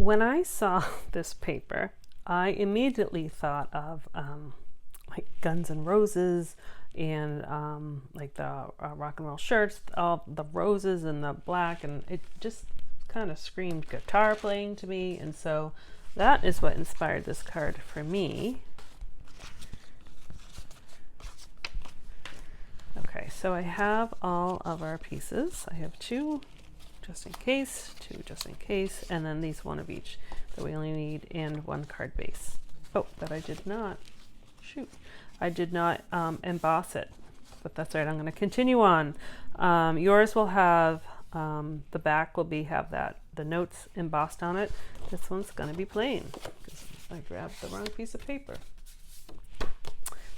when I saw this paper, I immediately thought of like Guns N' Roses and like the rock and roll shirts, all the roses and the black, and it just kind of screamed guitar playing to me, and so that is what inspired this card for me. Okay, so I have all of our pieces. I have two just in case, two just in case, and then these one of each that we only need, and one card base. Oh, that I did not, shoot, I did not emboss it, but that's right, I'm going to continue on. Yours will have, the back will be, have that, the notes embossed on it. This one's going to be plain, because I grabbed the wrong piece of paper.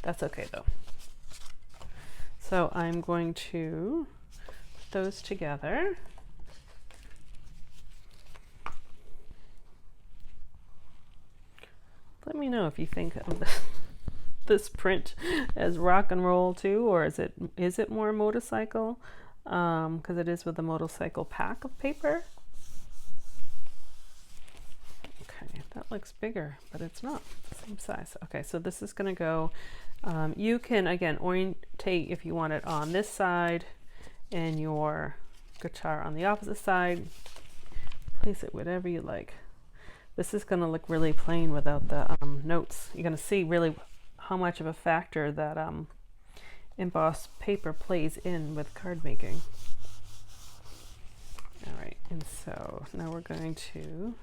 That's okay though. So I'm going to put those together. Let me know if you think of this print as rock and roll too, or is it more motorcycle? Because it is with a motorcycle pack of paper. Okay, that looks bigger, but it's not the same size. Okay, so this is going to go. You can again orientate if you want it on this side, and your guitar on the opposite side. Place it whatever you like. This is going to look really plain without the notes. You're going to see really how much of a factor that embossed paper plays in with card making. All right, and so now we're going to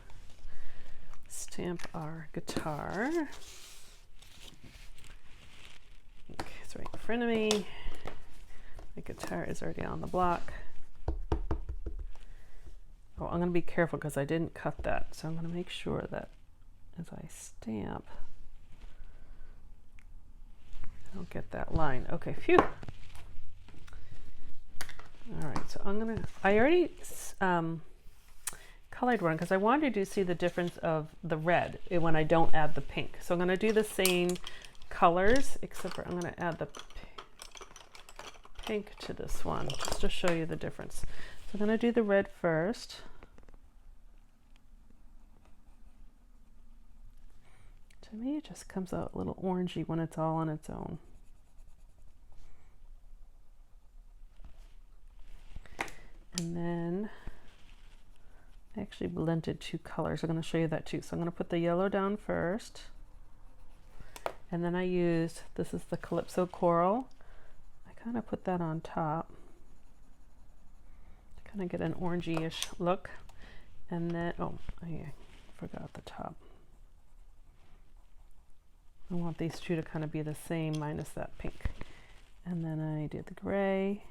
stamp our guitar. Okay, it's right in front of me. The guitar is already on the block. Oh, I'm going to be careful because I didn't cut that, so I'm going to make sure that as I stamp, I don't get that line. Okay, phew. All right, so I already colored one because I wanted to see the difference of the red when I don't add the pink. So I'm going to do the same colors, except for I'm going to add the pink to this one just to show you the difference. So I'm going to do the red first. To me, it just comes out a little orangey when it's all on its own. And then I actually blended two colors. I'm going to show you that too. So I'm going to put the yellow down first. And then I used, this is the Calypso Coral. I kind of put that on top. To kind of get an orangey-ish look. And then, oh, I forgot the top. I want these two to kind of be the same minus that pink. And then I did the gray.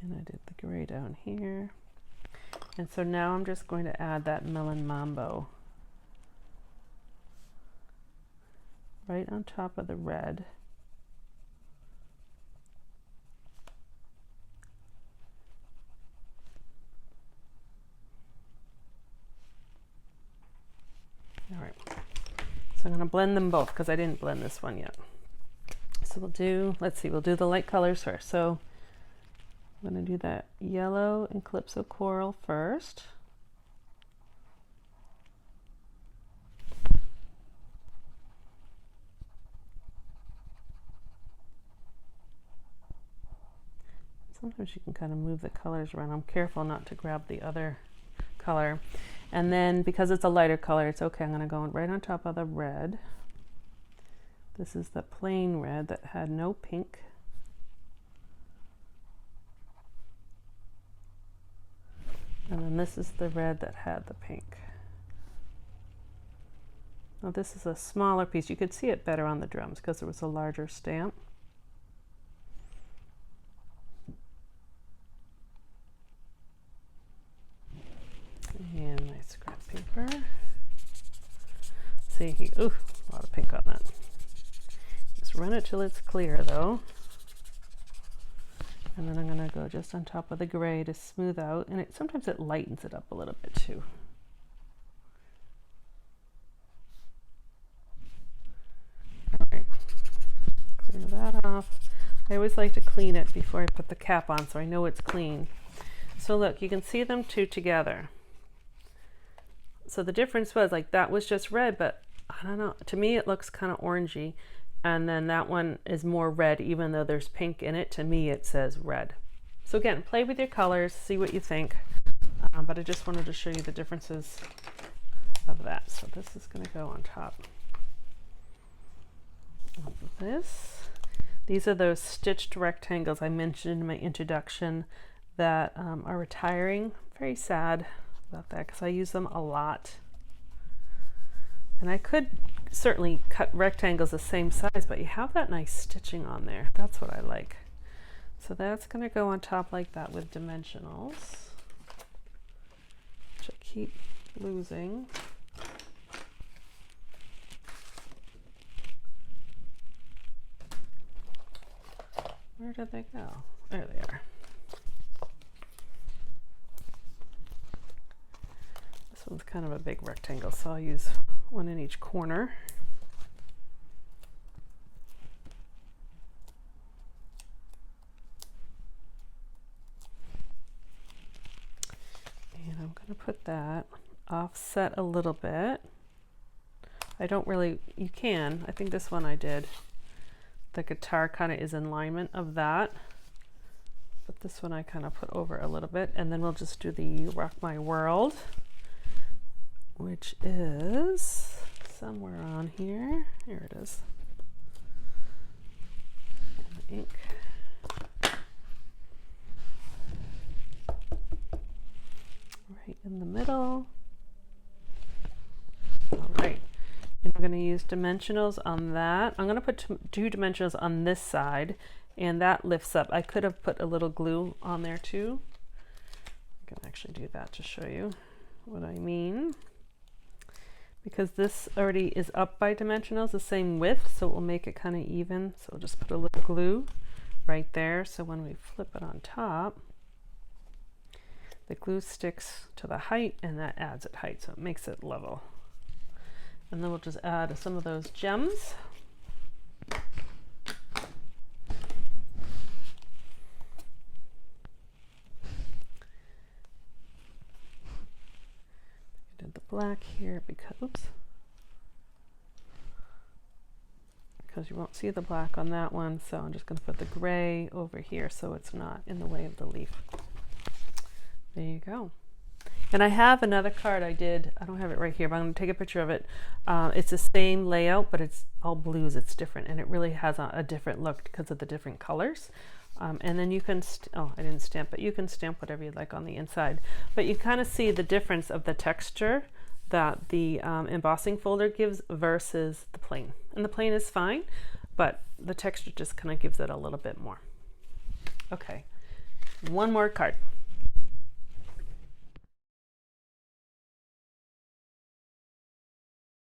And I did the gray down here. And so now I'm just going to add that Melon Mambo right on top of the red. All right, so I'm going to blend them both because I didn't blend this one yet. So we'll do, let's see, we'll do the light colors first. So I'm going to do that yellow and Calypso Coral first. Sometimes you can kind of move the colors around. I'm careful not to grab the other color. And then because it's a lighter color, it's okay. I'm going to go right on top of the red. This is the plain red that had no pink. And then this is the red that had the pink. Now this is a smaller piece. You could see it better on the drums because it was a larger stamp. And my scrap paper. See, ooh, a lot of pink on that. Just run it till it's clear though. And then I'm going to go just on top of the gray to smooth out, and sometimes it lightens it up a little bit too. All right, clear that off. I always like to clean it before I put the cap on so I know it's clean. So look, you can see them two together. So the difference was like that was just red, but I don't know, to me it looks kind of orangey, and then that one is more red even though there's pink in it. To me it says red. So again, play with your colors, see what you think, but I just wanted to show you the differences of that. So this is going to go on top of this. These are those stitched rectangles I mentioned in my introduction that are retiring. Very sad about that because I use them a lot. And I could certainly cut rectangles the same size, but you have that nice stitching on there. That's what I like. So that's going to go on top like that with dimensionals, which I keep losing. Where did they go? There they are. This one's kind of a big rectangle, so I'll use one in each corner. And I'm going to put that offset a little bit. I don't really, you can, I think this one I did. The guitar kind of is in alignment of that, but this one I kind of put over a little bit, and then we'll just do the Rock My World, which is somewhere on here. Here it is. And ink. Right in the middle. All right. And we're going to use dimensionals on that. I'm going to put two dimensionals on this side, and that lifts up. I could have put a little glue on there too. I can actually do that to show you what I mean. Because this already is up by dimensionals, the same width, so it will make it kind of even. So we'll just put a little glue right there. So when we flip it on top, the glue sticks to the height, and that adds it height, so it makes it level. And then we'll just add some of those gems. I did the black here because you won't see the black on that one, so I'm just going to put the gray over here so it's not in the way of the leaf. There you go. And I have another card I did. I don't have it right here, but I'm going to take a picture of it. It's the same layout, but it's all blues. It's different, and it really has a different look because of the different colors. And then you can, oh, I didn't stamp, but you can stamp whatever you like on the inside. But you kind of see the difference of the texture that the embossing folder gives versus the plain. And the plain is fine, but the texture just kind of gives it a little bit more. Okay, one more card.